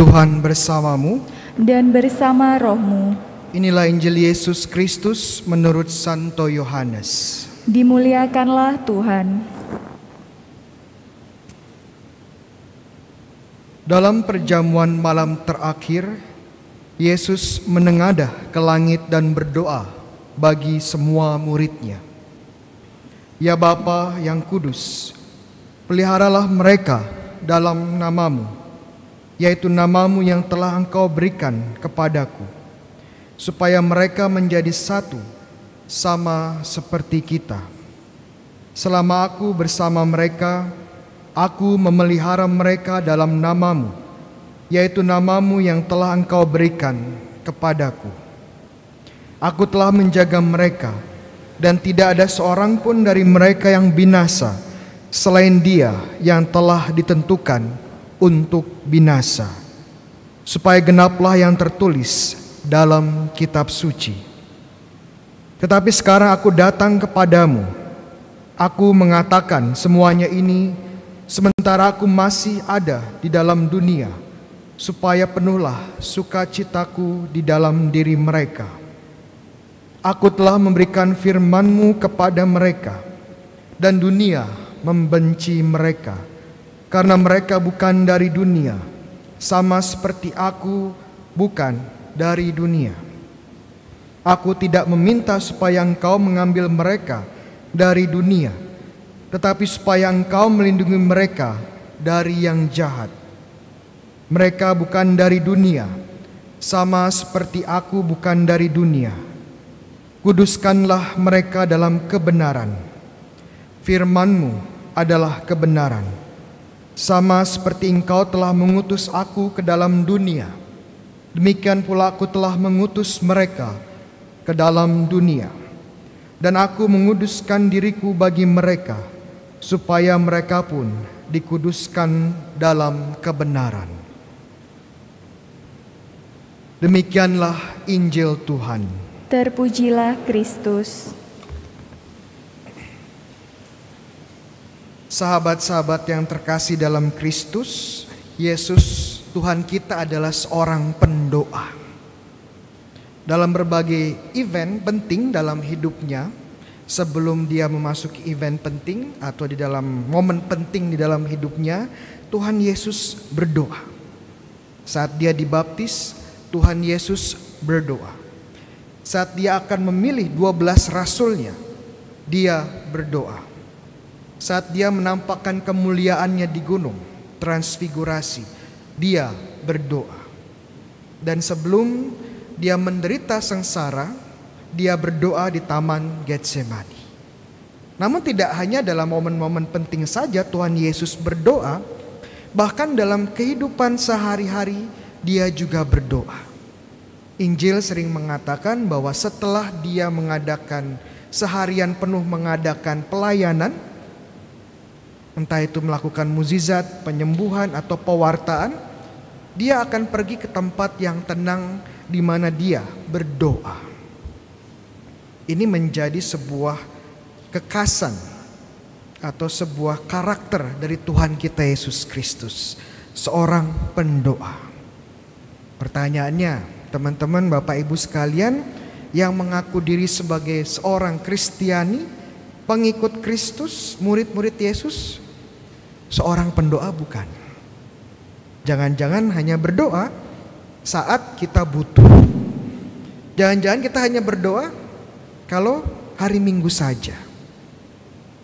Tuhan bersamamu dan bersama rohmu. Inilah Injil Yesus Kristus menurut Santo Yohanes. Dimuliakanlah Tuhan. Dalam perjamuan malam terakhir, Yesus menengadah ke langit dan berdoa bagi semua murid-Nya. Ya Bapa yang kudus, peliharalah mereka dalam nama-Mu, yaitu nama-Mu yang telah Engkau berikan kepadaku, supaya mereka menjadi satu, sama seperti kita. Selama aku bersama mereka, aku memelihara mereka dalam nama-Mu, yaitu nama-Mu yang telah Engkau berikan kepadaku. Aku telah menjaga mereka, dan tidak ada seorang pun dari mereka yang binasa, selain dia yang telah ditentukan untuk binasa, supaya genaplah yang tertulis dalam kitab suci. Tetapi sekarang aku datang kepadamu. Aku mengatakan semuanya ini sementara aku masih ada di dalam dunia, supaya penuhlah sukacitaku di dalam diri mereka. Aku telah memberikan firman-Mu kepada mereka, dan dunia membenci mereka, karena mereka bukan dari dunia, sama seperti aku bukan dari dunia. Aku tidak meminta supaya Engkau mengambil mereka dari dunia, tetapi supaya Engkau melindungi mereka dari yang jahat. Mereka bukan dari dunia, sama seperti aku bukan dari dunia. Kuduskanlah mereka dalam kebenaran. Firman-Mu adalah kebenaran. Sama seperti Engkau telah mengutus aku ke dalam dunia, demikian pula aku telah mengutus mereka ke dalam dunia. Dan aku menguduskan diriku bagi mereka, supaya mereka pun dikuduskan dalam kebenaran. Demikianlah Injil Tuhan. Terpujilah Kristus. Sahabat-sahabat yang terkasih dalam Kristus, Yesus Tuhan kita adalah seorang pendoa. Dalam berbagai event penting dalam hidupnya, sebelum dia memasuki event penting atau di dalam momen penting di dalam hidupnya, Tuhan Yesus berdoa. Saat dia dibaptis, Tuhan Yesus berdoa. Saat dia akan memilih 12 rasulnya, dia berdoa. Saat dia menampakkan kemuliaannya di gunung Transfigurasi, dia berdoa. Dan sebelum dia menderita sengsara, dia berdoa di Taman Getsemani. Namun tidak hanya dalam momen-momen penting saja Tuhan Yesus berdoa, bahkan dalam kehidupan sehari-hari dia juga berdoa. Injil sering mengatakan bahwa setelah dia mengadakan seharian penuh mengadakan pelayanan, entah itu melakukan mukjizat, penyembuhan atau pewartaan, dia akan pergi ke tempat yang tenang di mana dia berdoa. Ini menjadi sebuah kekhasan atau sebuah karakter dari Tuhan kita Yesus Kristus, seorang pendoa. Pertanyaannya, teman-teman, Bapak Ibu sekalian yang mengaku diri sebagai seorang Kristiani, pengikut Kristus, murid-murid Yesus, seorang pendoa bukan? Jangan-jangan hanya berdoa saat kita butuh. Jangan-jangan kita hanya berdoa kalau hari Minggu saja.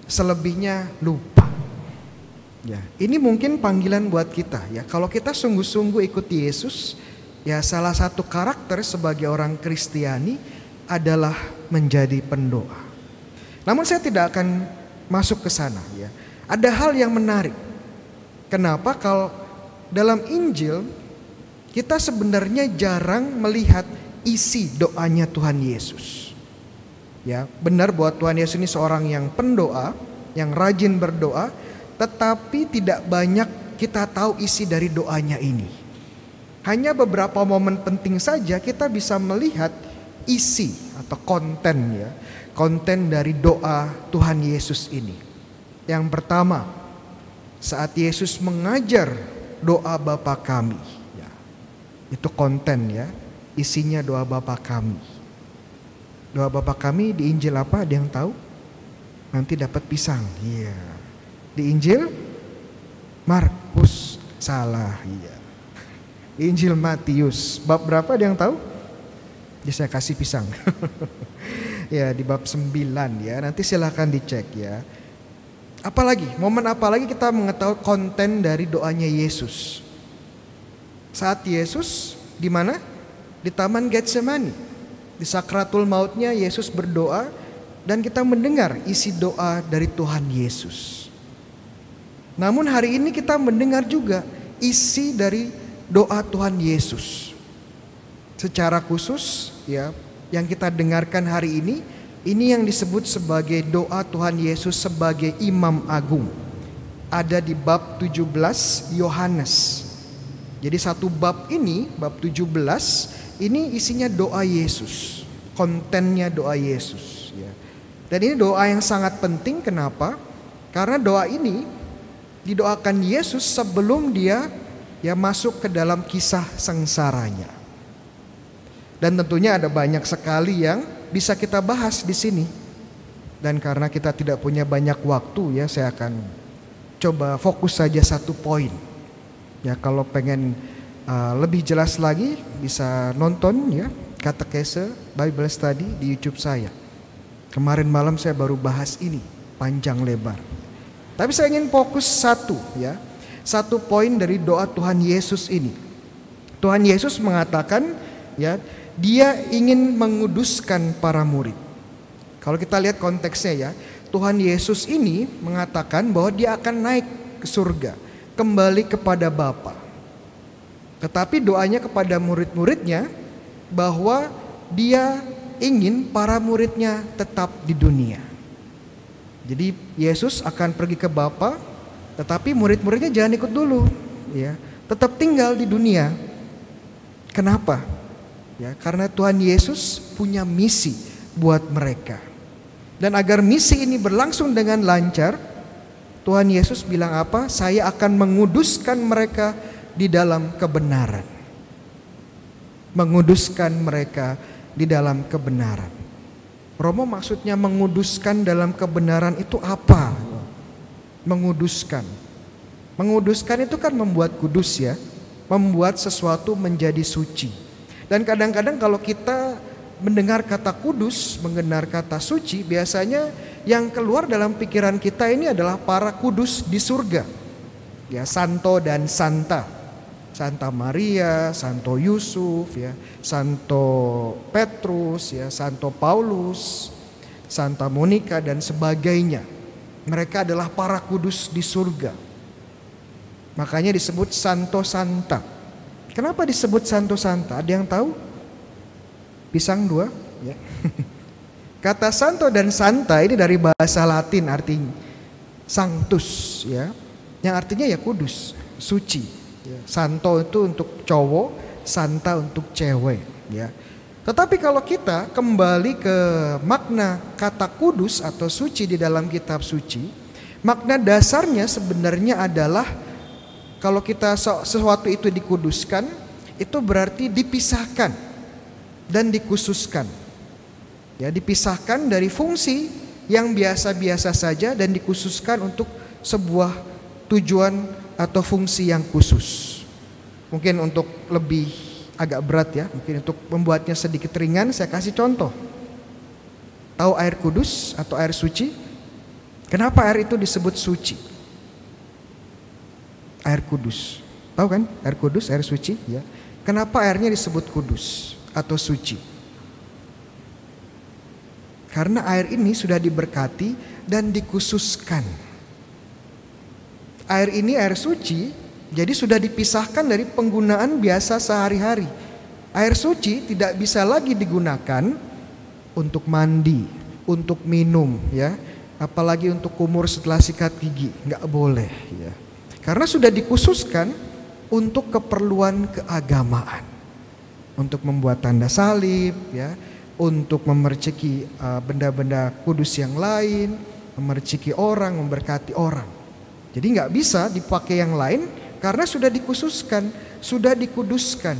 Selebihnya lupa. Ya, ini mungkin panggilan buat kita ya. Kalau kita sungguh-sungguh ikuti Yesus, ya salah satu karakter sebagai orang Kristiani adalah menjadi pendoa. Namun saya tidak akan masuk ke sana ya. Ada hal yang menarik. Kenapa kalau dalam Injil kita sebenarnya jarang melihat isi doanya Tuhan Yesus. Ya, benar bahwa Tuhan Yesus ini seorang yang pendoa, yang rajin berdoa, tetapi tidak banyak kita tahu isi dari doanya ini. Hanya beberapa momen penting saja kita bisa melihat isi atau konten ya, konten dari doa Tuhan Yesus ini. Yang pertama, saat Yesus mengajar doa Bapa kami. Ya, Itu konten ya, isinya doa Bapa kami. Doa Bapa kami di Injil apa? Ada yang tahu? Nanti dapat pisang. Iya. Di Injil Markus, salah. Iya. Di Injil Matius, bab berapa ada yang tahu? Jadi saya kasih pisang. Ya, di bab 9 ya. Nanti silahkan dicek ya. Apalagi, momen apalagi kita mengetahui konten dari doanya Yesus. Saat Yesus di mana? Di Taman Getsemani. Di sakratul mautnya Yesus berdoa dan kita mendengar isi doa dari Tuhan Yesus. Namun hari ini kita mendengar juga isi dari doa Tuhan Yesus. Secara khusus ya, yang kita dengarkan hari ini yang disebut sebagai doa Tuhan Yesus sebagai Imam Agung. Ada di bab 17 Yohanes. Jadi satu bab ini, bab 17, ini isinya doa Yesus. Kontennya doa Yesus ya. Dan ini doa yang sangat penting, kenapa? Karena doa ini didoakan Yesus sebelum dia ya masuk ke dalam kisah sengsaranya. Dan tentunya ada banyak sekali yang bisa kita bahas di sini. Dan karena kita tidak punya banyak waktu ya, saya akan coba fokus saja satu poin. Ya, kalau pengen lebih jelas lagi bisa nonton ya katekese Bible Study di YouTube saya. Kemarin malam saya baru bahas ini panjang lebar. Tapi saya ingin fokus satu poin dari doa Tuhan Yesus ini. Tuhan Yesus mengatakan ya, dia ingin menguduskan para murid. Kalau kita lihat konteksnya ya, Tuhan Yesus ini mengatakan bahwa dia akan naik ke surga, kembali kepada Bapa. Tetapi doanya kepada murid-muridnya bahwa dia ingin para muridnya tetap di dunia. Jadi Yesus akan pergi ke Bapa, tetapi murid-muridnya jangan ikut dulu, ya, tetap tinggal di dunia. Kenapa? Ya, karena Tuhan Yesus punya misi buat mereka. Dan agar misi ini berlangsung dengan lancar, Tuhan Yesus bilang apa? Saya akan menguduskan mereka di dalam kebenaran. Menguduskan mereka di dalam kebenaran. Romo maksudnya menguduskan dalam kebenaran itu apa? Menguduskan. Menguduskan itu kan membuat kudus ya. Membuat sesuatu menjadi suci. Dan kadang-kadang kalau kita mendengar kata kudus, mendengar kata suci, biasanya yang keluar dalam pikiran kita ini adalah para kudus di surga. Ya, Santo dan Santa. Santa Maria, Santo Yusuf, ya, Santo Petrus, ya, Santo Paulus, Santa Monica dan sebagainya. Mereka adalah para kudus di surga. Makanya disebut Santo Santa. Kenapa disebut Santo Santa? Ada yang tahu? Pisang 2 ya. Kata Santo dan Santa ini dari bahasa Latin artinya sanctus ya, yang artinya ya kudus, suci ya. Santo itu untuk cowok, Santa untuk cewek ya. Tetapi kalau kita kembali ke makna kata kudus atau suci di dalam kitab suci, makna dasarnya sebenarnya adalah kalau kita sesuatu itu dikuduskan, itu berarti dipisahkan dan dikhususkan. Ya, dipisahkan dari fungsi yang biasa-biasa saja dan dikhususkan untuk sebuah tujuan atau fungsi yang khusus. Mungkin untuk lebih agak berat ya, mungkin untuk membuatnya sedikit ringan saya kasih contoh. Tahu air kudus atau air suci? Kenapa air itu disebut suci? Air kudus. Tahu kan? Air kudus, air suci ya. Kenapa airnya disebut kudus atau suci? Karena air ini sudah diberkati dan dikhususkan. Air ini air suci, jadi sudah dipisahkan dari penggunaan biasa sehari-hari. Air suci tidak bisa lagi digunakan untuk mandi, untuk minum ya, apalagi untuk kumur setelah sikat gigi, nggak boleh ya. Karena sudah dikhususkan untuk keperluan keagamaan. Untuk membuat tanda salib ya, untuk memerciki benda-benda kudus yang lain, memerciki orang, memberkati orang. Jadi nggak bisa dipakai yang lain karena sudah dikhususkan, sudah dikuduskan.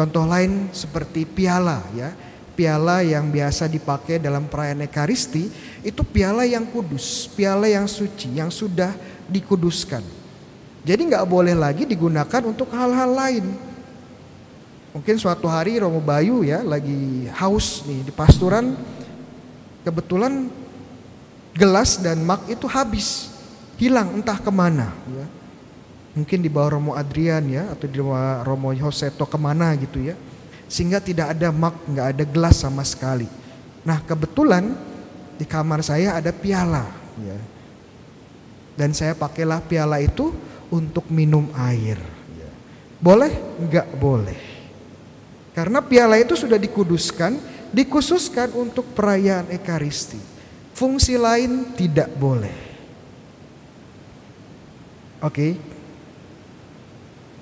Contoh lain seperti piala ya. Piala yang biasa dipakai dalam perayaan Ekaristi itu piala yang kudus, piala yang suci, yang sudah dikuduskan. Jadi nggak boleh lagi digunakan untuk hal-hal lain. Mungkin suatu hari Romo Bayu ya lagi haus nih di pasturan, kebetulan gelas dan mug itu habis, hilang entah kemana. Ya. Mungkin di bawah Romo Adrian ya atau di bawah Romo Joseto kemana gitu ya. Sehingga tidak ada mug, nggak ada gelas sama sekali. Nah kebetulan di kamar saya ada piala ya. Dan saya pakailah piala itu untuk minum air ya. Boleh? Nggak boleh. Karena piala itu sudah dikuduskan, dikhususkan untuk perayaan Ekaristi. Fungsi lain tidak boleh. Oke.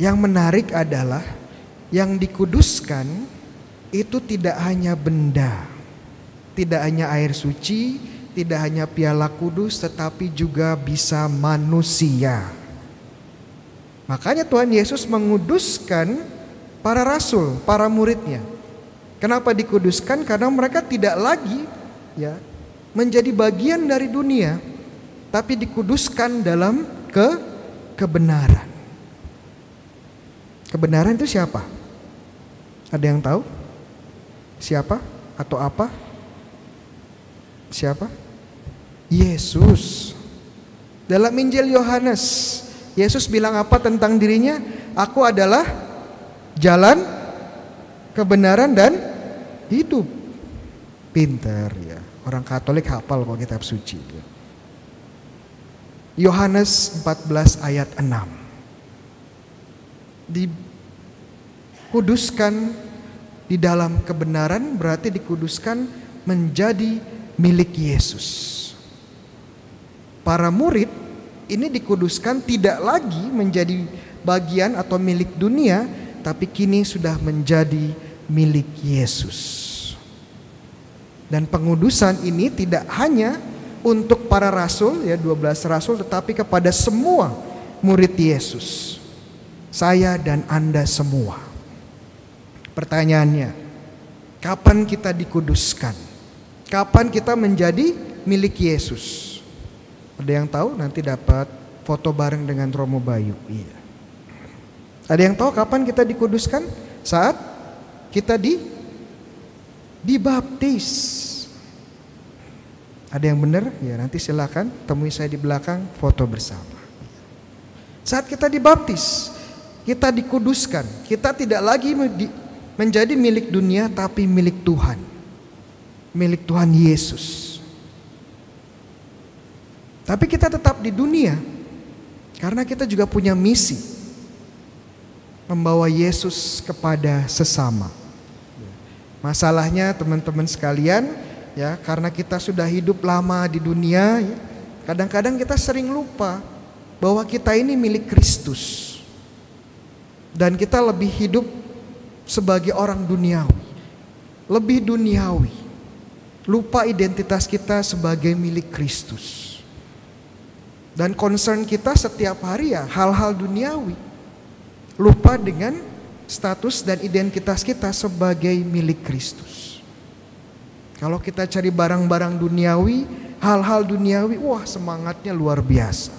Yang menarik adalah yang dikuduskan itu tidak hanya benda, tidak hanya air suci, tidak hanya piala kudus, tetapi juga bisa manusia. Makanya Tuhan Yesus menguduskan para rasul, para muridnya. Kenapa dikuduskan? Karena mereka tidak lagi ya menjadi bagian dari dunia, tapi dikuduskan dalam kebenaran. Kebenaran itu siapa? Ada yang tahu? Siapa atau apa? Siapa? Yesus. Dalam Injil Yohanes, Yesus bilang apa tentang dirinya? Aku adalah jalan, kebenaran dan hidup. Pinter ya. Orang Katolik hafal kok kitab suci. Yohanes 14 ayat 6. Dikuduskan di dalam kebenaran berarti dikuduskan menjadi milik Yesus. Para murid ini dikuduskan tidak lagi menjadi bagian atau milik dunia, tapi kini sudah menjadi milik Yesus. Dan pengudusan ini tidak hanya untuk para rasul ya 12 rasul, tetapi kepada semua murid Yesus. Saya dan Anda semua. Pertanyaannya, kapan kita dikuduskan? Kapan kita menjadi milik Yesus? Ada yang tahu? Nanti dapat foto bareng dengan Romo Bayu. Iya. Ada yang tahu kapan kita dikuduskan? Saat kita dibaptis. Ada yang benar? Ya nanti silakan temui saya di belakang, foto bersama. Saat kita dibaptis, kita dikuduskan. Kita tidak lagi menjadi milik dunia, tapi milik Tuhan. Milik Tuhan Yesus. Tapi kita tetap di dunia, karena kita juga punya misi. Membawa Yesus kepada sesama. Masalahnya teman-teman sekalian, ya karena kita sudah hidup lama di dunia, ya, kadang-kadang kita sering lupa bahwa kita ini milik Kristus. Dan kita lebih hidup sebagai orang duniawi, lebih duniawi, lupa identitas kita sebagai milik Kristus. Dan concern kita setiap hari ya hal-hal duniawi, lupa dengan status dan identitas kita sebagai milik Kristus. Kalau kita cari barang-barang duniawi, hal-hal duniawi, wah semangatnya luar biasa.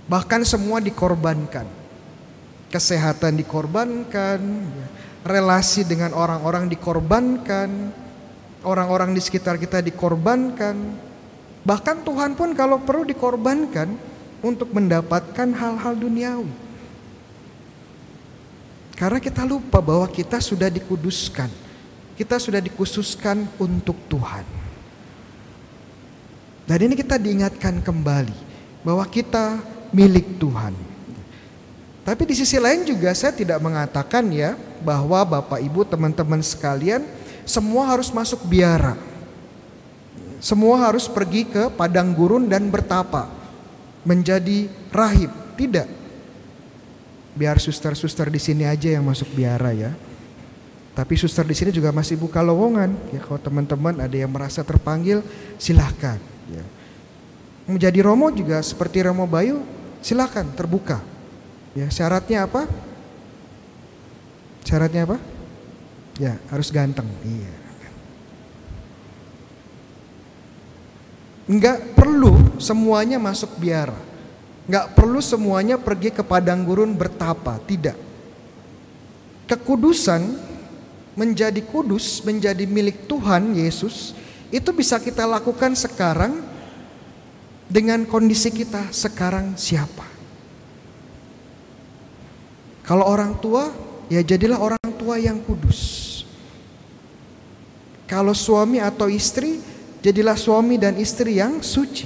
Bahkan semua dikorbankan. Kesehatan dikorbankan, relasi dengan orang-orang dikorbankan, orang-orang di sekitar kita dikorbankan. Bahkan Tuhan pun kalau perlu dikorbankan untuk mendapatkan hal-hal duniawi. Karena kita lupa bahwa kita sudah dikuduskan, kita sudah dikhususkan untuk Tuhan. Dan ini kita diingatkan kembali bahwa kita milik Tuhan. Tapi di sisi lain juga saya tidak mengatakan ya bahwa Bapak Ibu teman-teman sekalian semua harus masuk biara. Semua harus pergi ke padang gurun dan bertapa. Menjadi rahib. Tidak. Biar suster-suster di sini aja yang masuk biara ya. Tapi suster di sini juga masih buka lowongan. Ya kalau teman-teman ada yang merasa terpanggil silahkan. Ya. Menjadi romo juga seperti Romo Bayu silahkan terbuka. Ya, syaratnya apa? Syaratnya apa? Ya, harus ganteng. Iya. Enggak perlu semuanya masuk biara. Enggak perlu semuanya pergi ke padang gurun bertapa, tidak. Kekudusan, menjadi kudus, menjadi milik Tuhan Yesus, itu bisa kita lakukan sekarang dengan kondisi kita sekarang siapa. Kalau orang tua, ya jadilah orang tua yang kudus. Kalau suami atau istri, jadilah suami dan istri yang suci.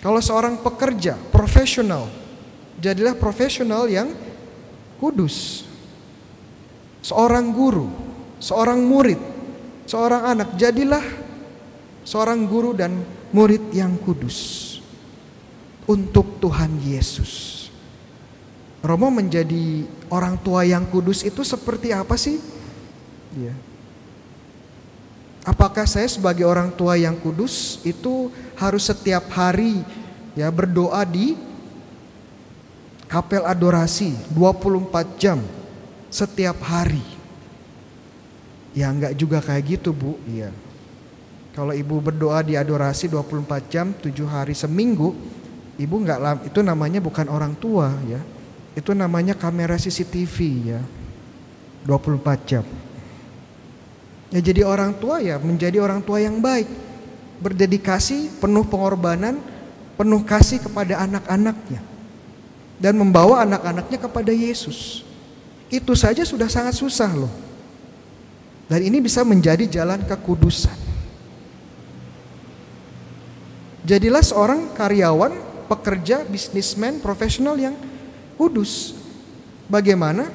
Kalau seorang pekerja, profesional, jadilah profesional yang kudus. Seorang guru, seorang murid, seorang anak, jadilah seorang guru dan murid yang kudus untuk Tuhan Yesus. Romo menjadi orang tua yang kudus itu seperti apa sih? Ya. Apakah saya sebagai orang tua yang kudus itu harus setiap hari ya berdoa di kapel adorasi 24 jam setiap hari? Ya enggak juga kayak gitu, Bu. Iya. Kalau Ibu berdoa di adorasi 24 jam 7 hari seminggu, Ibu enggak, itu namanya bukan orang tua ya. Itu namanya kamera CCTV ya. 24 jam. Ya jadi orang tua ya menjadi orang tua yang baik, berdedikasi, penuh pengorbanan, penuh kasih kepada anak-anaknya, dan membawa anak-anaknya kepada Yesus. Itu saja sudah sangat susah loh. Dan ini bisa menjadi jalan kekudusan. Jadilah seorang karyawan, pekerja, bisnismen, profesional yang kudus. Bagaimana?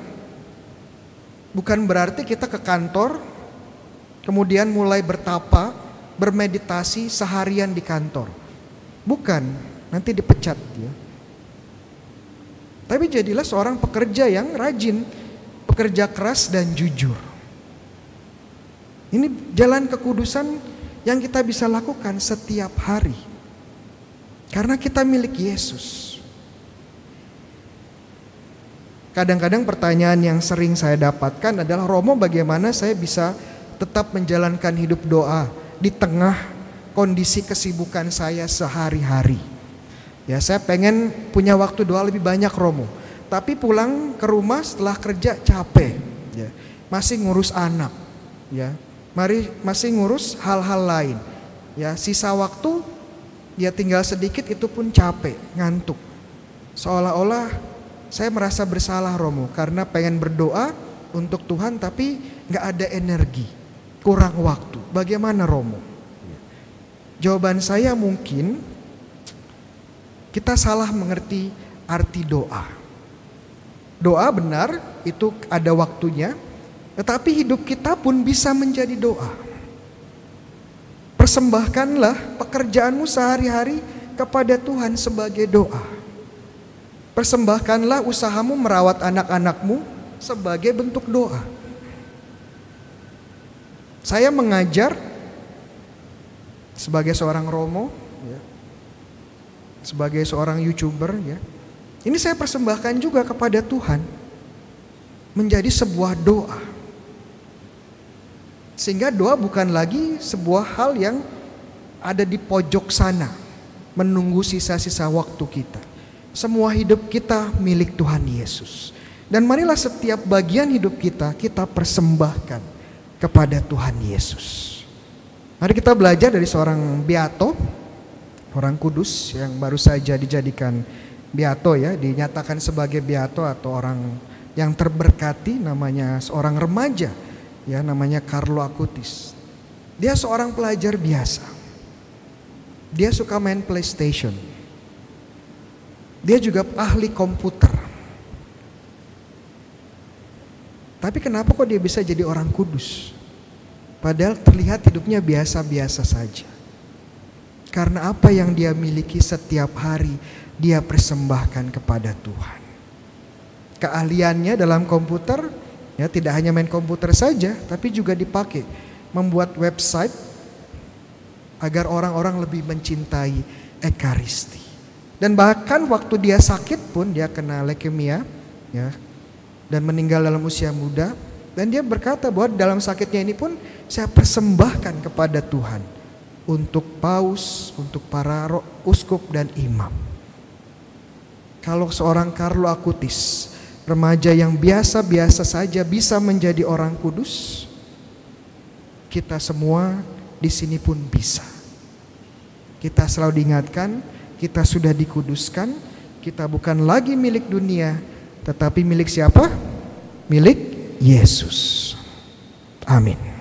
Bukan berarti kita ke kantor kemudian mulai bertapa, bermeditasi seharian di kantor. Bukan, nanti dipecat dia. Tapi jadilah seorang pekerja yang rajin, pekerja keras dan jujur. Ini jalan kekudusan yang kita bisa lakukan setiap hari. Karena kita milik Yesus. Kadang-kadang pertanyaan yang sering saya dapatkan adalah, Romo, bagaimana saya bisa tetap menjalankan hidup doa di tengah kondisi kesibukan saya sehari-hari. Ya, saya pengen punya waktu doa lebih banyak, Romo. Tapi pulang ke rumah setelah kerja capek, ya. Masih ngurus anak, ya. Masih ngurus hal-hal lain. Ya, sisa waktu ya tinggal sedikit, itu pun capek, ngantuk. Seolah-olah saya merasa bersalah, Romo, karena pengen berdoa untuk Tuhan tapi nggak ada energi. Kurang waktu. Bagaimana, Romo? Jawaban saya mungkin kita salah mengerti arti doa. Doa benar, itu ada waktunya, tetapi hidup kita pun bisa menjadi doa. Persembahkanlah pekerjaanmu sehari-hari kepada Tuhan sebagai doa. Persembahkanlah usahamu merawat anak-anakmu sebagai bentuk doa. Saya mengajar sebagai seorang Romo, ya, sebagai seorang YouTuber, ya. Ini saya persembahkan juga kepada Tuhan menjadi sebuah doa. Sehingga doa bukan lagi sebuah hal yang ada di pojok sana, menunggu sisa-sisa waktu kita. Semua hidup kita milik Tuhan Yesus. Dan marilah setiap bagian hidup kita persembahkan kepada Tuhan Yesus. Mari kita belajar dari seorang beato, orang kudus yang baru saja dijadikan beato, ya, dinyatakan sebagai beato atau orang yang terberkati, namanya seorang remaja, ya, namanya Carlo Acutis. Dia seorang pelajar biasa. Dia suka main PlayStation. Dia juga ahli komputer. Tapi kenapa kok dia bisa jadi orang kudus? Padahal terlihat hidupnya biasa-biasa saja. Karena apa yang dia miliki setiap hari dia persembahkan kepada Tuhan. Keahliannya dalam komputer, ya, tidak hanya main komputer saja, tapi juga dipakai membuat website agar orang-orang lebih mencintai Ekaristi. Dan bahkan waktu dia sakit pun, dia kena leukemia, ya, dan meninggal dalam usia muda. Dan dia berkata bahwa dalam sakitnya ini pun saya persembahkan kepada Tuhan untuk paus, untuk para uskup dan imam. Kalau seorang Carlo Acutis, remaja yang biasa-biasa saja bisa menjadi orang kudus, kita semua di sini pun bisa. Kita selalu diingatkan, kita sudah dikuduskan, kita bukan lagi milik dunia, tetapi milik siapa? Milik Yesus. Amin.